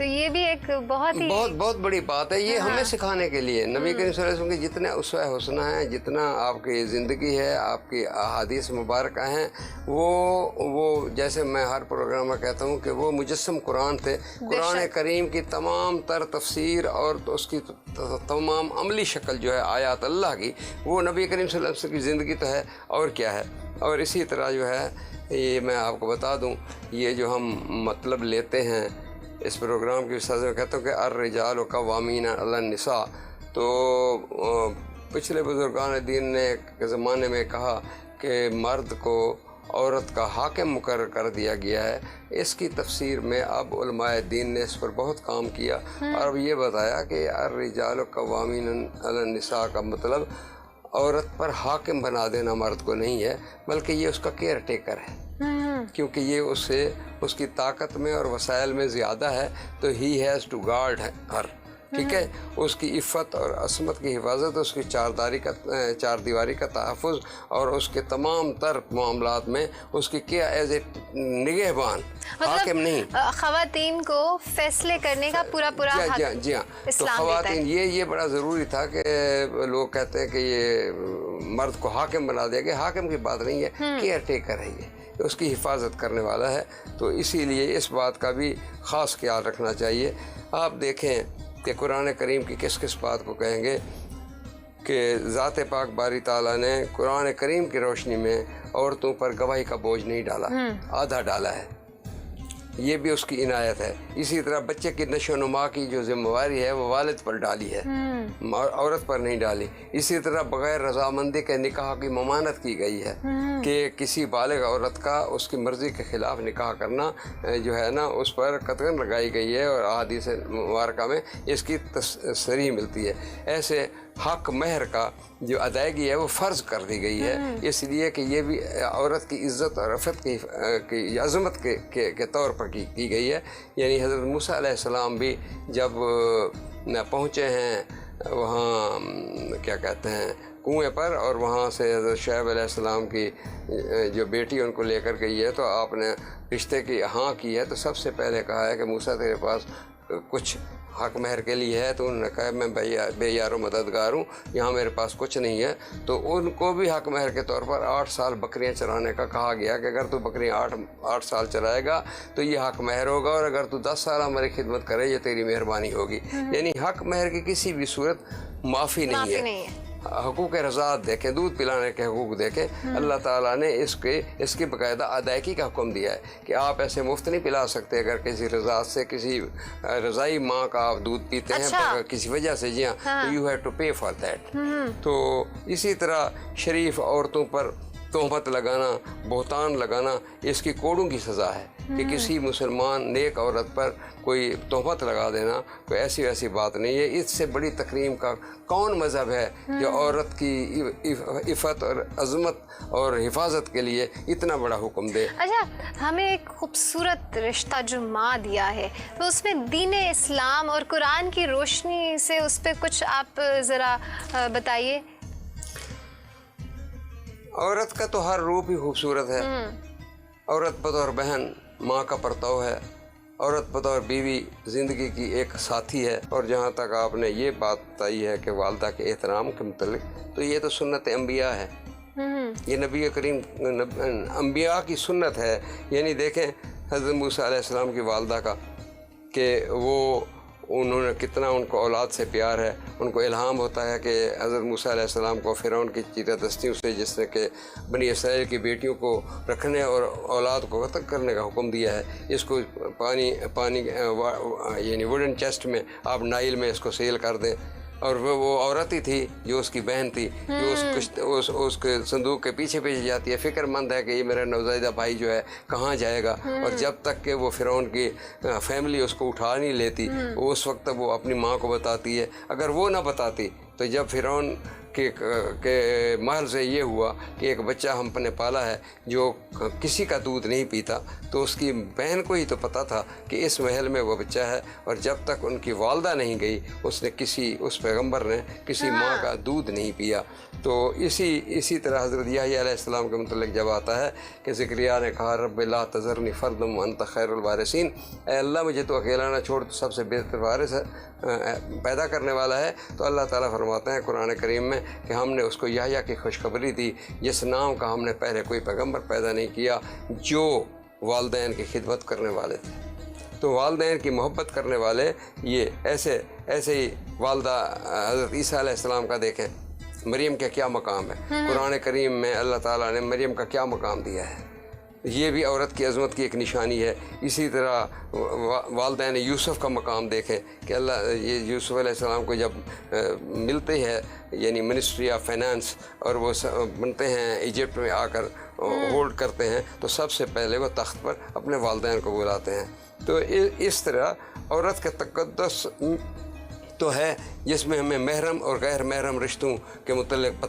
تو یہ بھی ایک بہت بڑی بات ہے. یہ ہمیں سکھانے کے لیے نبی کریم صلی اللہ علیہ وسلم کے جتنے اسوہ حسنہ ہیں, جتنا آپ کی زندگی ہے, آپ کی احادیث مبارکہ ہیں, وہ جیسے میں ہر پروگرام میں کہتا ہوں کہ وہ مجسم قرآن تھے. قرآن کریم کی تمام تر تفسیر اور اس کی تمام عملی شکل جو ہے آیات اللہ کی, وہ نبی کریم صلی اللہ علیہ وسلم کی زندگی تو ہے اور کیا ہے. اور اسی طرح جو ہے یہ میں آپ کو بتا دوں, یہ جو ہم مطلب لیتے ہیں اس پروگرام کی وجہ میں کہتا ہوں کہ الرجال قوامین علی النساء, تو پچھلے بزرگان دین نے ایک زمانے میں کہا کہ مرد کو عورت کا حاکم مقرر کر دیا گیا ہے. اس کی تفسیر میں اب علماء دین نے اس پر بہت کام کیا اور اب یہ بتایا کہ الرجال قوامین علی النساء کا مطلب عورت پر حاکم بنا دینا مرد کو نہیں ہے, بلکہ یہ اس کا کیئر ٹیکر ہے, کیونکہ یہ اس کی طاقت میں اور وسائل میں زیادہ ہے, تو ہی ہیز ٹو گارڈ ہر. ٹھیک ہے, اس کی عفت اور عصمت کی حفاظت, اس کی چار دیواری کا تحفظ اور اس کے تمام تر معاملات میں اس کی کیا ایز اے نگہبان, حاکم نہیں. خواتین کو فیصلے کرنے کا پورا حق. جی ہاں. تو خواتین یہ بڑا ضروری تھا کہ لوگ کہتے ہیں کہ یہ مرد کو حاکم بنا دیا گیا. حاکم کی بات نہیں ہے, کیئر ٹیکر ہے, یہ اس کی حفاظت کرنے والا ہے. تو اسی لیے اس بات کا بھی خاص خیال رکھنا چاہیے. آپ دیکھیں کہ قرآن کریم کی کس بات کو کہیں گے کہ ذات پاک باری تعالیٰ نے قرآن کریم کی روشنی میں عورتوں پر گواہی کا بوجھ نہیں ڈالا, آدھا ڈالا ہے. یہ بھی اس کی عنایت ہے. اسی طرح بچے کی نشو و نما کی جو ذمہ داری ہے وہ والد پر ڈالی ہے, عورت پر نہیں ڈالی. اسی طرح بغیر رضامندی کے نکاح کی ممانعت کی گئی ہے کہ کسی بالغ عورت کا اس کی مرضی کے خلاف نکاح کرنا جو ہے نا اس پر قطعاً لگائی گئی ہے, اور احادیث مبارکہ میں اس کی تصریح ملتی ہے. ایسے حق مہر کا جو ادائیگی ہے وہ فرض کر دی گئی ہے, اس لیے کہ یہ بھی عورت کی عزت اور عفت کی عظمت کے طور پر کی گئی ہے. یعنی حضرت موسیٰ علیہ السلام بھی جب پہنچے ہیں وہاں کیا کہتے ہیں کنویں پر, اور وہاں سے حضرت شعیب علیہ السلام کی جو بیٹی ان کو لے کر گئی ہے, تو آپ نے رشتے کی ہاں کی ہے, تو سب سے پہلے کہا ہے کہ موسیٰ تیرے پاس کچھ حق مہر کے لیے ہے؟ تو انہوں نے کہا میں بے یار و مددگار ہوں, یہاں میرے پاس کچھ نہیں ہے. تو ان کو بھی حق مہر کے طور پر 8 سال بکریاں چرانے کا کہا گیا کہ اگر تو بکریاں 8 سال چرائے گا تو یہ حق مہر ہوگا, اور اگر تو 10 سال ہماری خدمت کرے یہ تیری مہربانی ہوگی. یعنی حق مہر کی کسی بھی صورت معافی نہیں ہے. حقوق رضاعت دیکھیں, دودھ پلانے کے حقوق دیکھیں, اللہ تعالیٰ نے اس کی باقاعدہ ادائیگی کا حکم دیا ہے کہ آپ ایسے مفت نہیں پلا سکتے. اگر کسی رضاعت سے کسی رضائی ماں کا آپ دودھ پیتے ہیں کسی وجہ سے, جی ہاں, you have to pay for that. تو اسی طرح شریف عورتوں پر تہمت لگانا, بہتان لگانا, اس کی کوڑوں کی سزا ہے کہ کسی مسلمان نیک عورت پر کوئی تہمت لگا دینا کوئی ایسی ویسی بات نہیں ہے. اس سے بڑی تکریم کا کون مذہب ہے جو عورت کی عفت اور عظمت اور حفاظت کے لیے اتنا بڑا حکم دے. اچھا, ہمیں ایک خوبصورت رشتہ جو ماں دیا ہے, تو اس میں دین اسلام اور قرآن کی روشنی سے اس پہ کچھ آپ ذرا بتائیے. عورت کا تو ہر روپ ہی خوبصورت ہے. عورت بطور بہن ماں کا پرتو ہے, عورت بطور بیوی زندگی کی ایک ساتھی ہے. اور جہاں تک آپ نے یہ بات بتائی ہے کہ والدہ کے احترام کے متعلق, تو یہ تو سنت انبیاء ہے, یہ نبی کریم انبیاء کی سنت ہے. یعنی دیکھیں حضرت موسیٰ علیہ السلام کی والدہ کا کہ انہوں نے کتنا ان کو اولاد سے پیار ہے. ان کو الہام ہوتا ہے کہ حضرت موسیٰ علیہ السلام کو فرعون کی چیرہ دستیوں سے, جس نے کہ بنی اسرائیل کی بیٹیوں کو رکھنے اور اولاد کو قتل کرنے کا حکم دیا ہے, اس کو پانی یعنی ووڈن چیسٹ میں آپ نائل میں اس کو سیل کر دیں. اور وہ عورت ہی تھی جو اس کی بہن تھی, جو اس کے صندوق کے پیچھے جاتی ہے, فکر مند ہے کہ یہ میرا نوزائیدہ بھائی جو ہے کہاں جائے گا. اور جب تک کہ وہ فرعون کی فیملی اس کو اٹھا نہیں لیتی, اس وقت وہ اپنی ماں کو بتاتی ہے. اگر وہ نہ بتاتی تو جب فرعون کہ محل سے یہ ہوا کہ ایک بچہ ہم نے پالا ہے جو کسی کا دودھ نہیں پیتا، تو اس کی بہن کو ہی تو پتہ تھا کہ اس محل میں وہ بچہ ہے، اور جب تک ان کی والدہ نہیں گئی اس پیغمبر نے کسی ماں کا دودھ نہیں پیا۔ تو اسی طرح حضرت یحییٰ علیہ السلام کے متعلق جب آتا ہے کہ زکریا نے کہا رب لا تذرنی فردا وانت خیر الوارثین، اے اللہ مجھے تو اکیلا نہ چھوڑ، تو سب سے بہتر وارث ہے، پیدا کرنے والا ہے۔ تو اللہ تعالیٰ فرماتے ہیں قرآن کریم میں کہ ہم نے اس کو یحییٰ کی خوشخبری دی جس نام کا ہم نے پہلے کوئی پیغمبر پیدا نہیں کیا، جو والدین کی خدمت کرنے والے تھے۔ تو والدین کی محبت کرنے والے یہ ایسے ہی والدہ حضرت عیسیٰ علیہ السلام کا دیکھیں، مریم کا کیا مقام ہے قرآن کریم میں، اللہ تعالیٰ نے مریم کا کیا مقام دیا ہے، یہ بھی عورت کی عظمت کی ایک نشانی ہے۔ اسی طرح والدین یوسف کا مقام دیکھیں کہ یہ یوسف علیہ السلام کو جب ملتے ہیں، یعنی منسٹری آف فائنانس، اور وہ بنتے ہیں ایجپٹ میں آ کر ہولڈ کرتے ہیں، تو سب سے پہلے وہ تخت پر اپنے والدین کو بلاتے ہیں۔ تو اس طرح عورت کا تقدس تو ہے جس میں ہمیں محرم اور غیر محرم رشتوں کے متعلق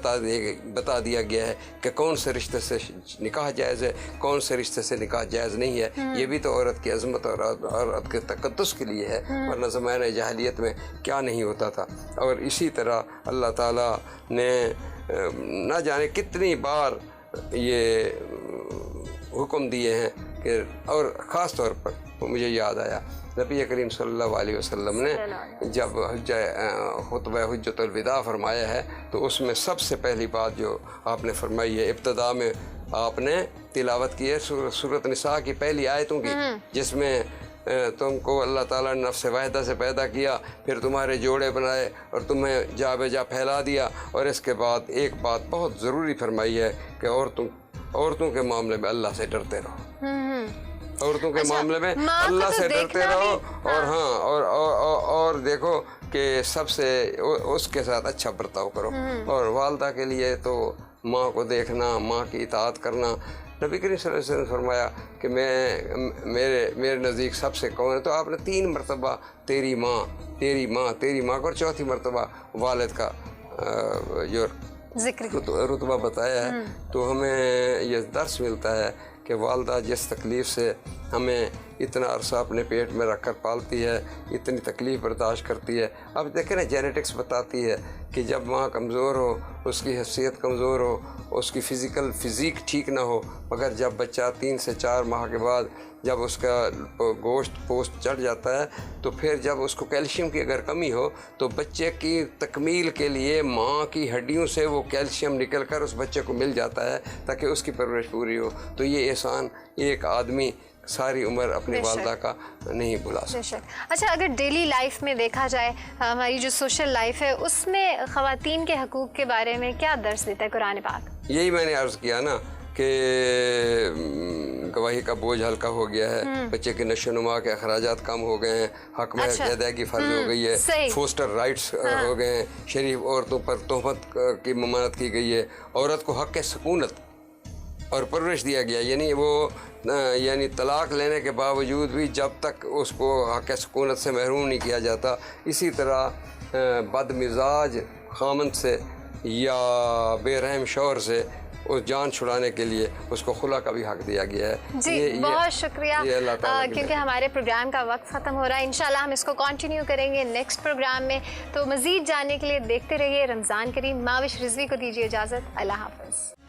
بتا دیا گیا ہے کہ کون سے رشتے سے نکاح جائز ہے، کون سے رشتے سے نکاح جائز نہیں ہے۔ یہ بھی تو عورت کی عظمت اور عورت کے تقدس کے لیے ہے، ورنہ زمانہ جاہلیت میں کیا نہیں ہوتا تھا۔ اور اسی طرح اللہ تعالیٰ نے نہ جانے کتنی بار یہ حکم دیے ہیں کہ، اور خاص طور پر مجھے یاد آیا نبی کریم صلی اللہ علیہ وسلم نے جب خطبہ حجت الوداع فرمایا ہے، تو اس میں سب سے پہلی بات جو آپ نے فرمائی ہے، ابتدا میں آپ نے تلاوت کی ہے سورۃ نساء کی پہلی آیتوں کی، جس میں تم کو اللہ تعالیٰ نے نفس واحدہ سے پیدا کیا، پھر تمہارے جوڑے بنائے اور تمہیں جا بے جا پھیلا دیا، اور اس کے بعد ایک بات بہت ضروری فرمائی ہے کہ عورتوں کے معاملے میں اللہ سے ڈرتے رہو، عورتوں کے معاملے میں اللہ سے ڈرتے رہو، اور اور دیکھو کہ سب سے اس کے ساتھ اچھا برتاؤ کرو۔ اور والدہ کے لیے تو ماں کو دیکھنا، ماں کی اطاعت کرنا، نبی کریم صلی اللہ علیہ وسلم نے فرمایا کہ میرے نزدیک سب سے کون ہے، تو آپ نے 3 مرتبہ تیری ماں کو، اور چوتھی مرتبہ والد کا جو رتبہ بتایا ہے۔ تو ہمیں یہ درس ملتا ہے کہ والدہ جس تکلیف سے ہمیں اتنا عرصہ اپنے پیٹ میں رکھ کر پالتی ہے، اتنی تکلیف برداشت کرتی ہے۔ اب دیکھیں نا، جینیٹکس بتاتی ہے کہ جب ماں کمزور ہو، اس کی حیثیت کمزور ہو، اس کی فزیک ٹھیک نہ ہو، مگر جب بچہ 3 سے 4 ماہ کے بعد جب اس کا گوشت پوست چڑھ جاتا ہے، تو پھر جب اس کو کیلشیم کی اگر کمی ہو، تو بچے کی تکمیل کے لیے ماں کی ہڈیوں سے وہ کیلشیم نکل کر اس بچے کو مل جاتا ہے تاکہ اس کی پرورش پوری ہو۔ تو یہ احسان ایک آدمی ساری عمر اپنی والدہ کا نہیں بھلا سکتا۔ اچھا، اگر ڈیلی لائف میں دیکھا جائے، ہماری جو سوشل لائف ہے، اس میں خواتین کے حقوق کے بارے میں کیا درس دیتا ہے قرآن پاک؟ یہی میں نے عرض کیا نا کہ گواہی کا بوجھ ہلکا ہو گیا ہے، بچے کے نشو و نما کے اخراجات کم ہو گئے ہیں، حق میں ادائیگی فرض ہو گئی ہے، فوسٹر رائٹس ہو گئے ہیں، شریف عورتوں پر تہمت کی ممانعت کی گئی ہے، عورت کو حق سکونت اور پرورش دیا گیا، یعنی طلاق لینے کے باوجود بھی جب تک اس کو حق سکونت سے محروم نہیں کیا جاتا۔ اسی طرح بد مزاج خامند سے یا بے رحم شوہر سے اس جان چھڑانے کے لیے اس کو خلا کا بھی حق دیا گیا ہے۔ جی بہت شکریہ، کیونکہ ہمارے پروگرام کا وقت ختم ہو رہا ہے، انشاءاللہ ہم اس کو کنٹینیو کریں گے نیکسٹ پروگرام میں۔ تو مزید جاننے کے لیے دیکھتے رہیے رمضان کریم۔ ماوش رضوی کو دیجیے اجازت، اللہ حافظ۔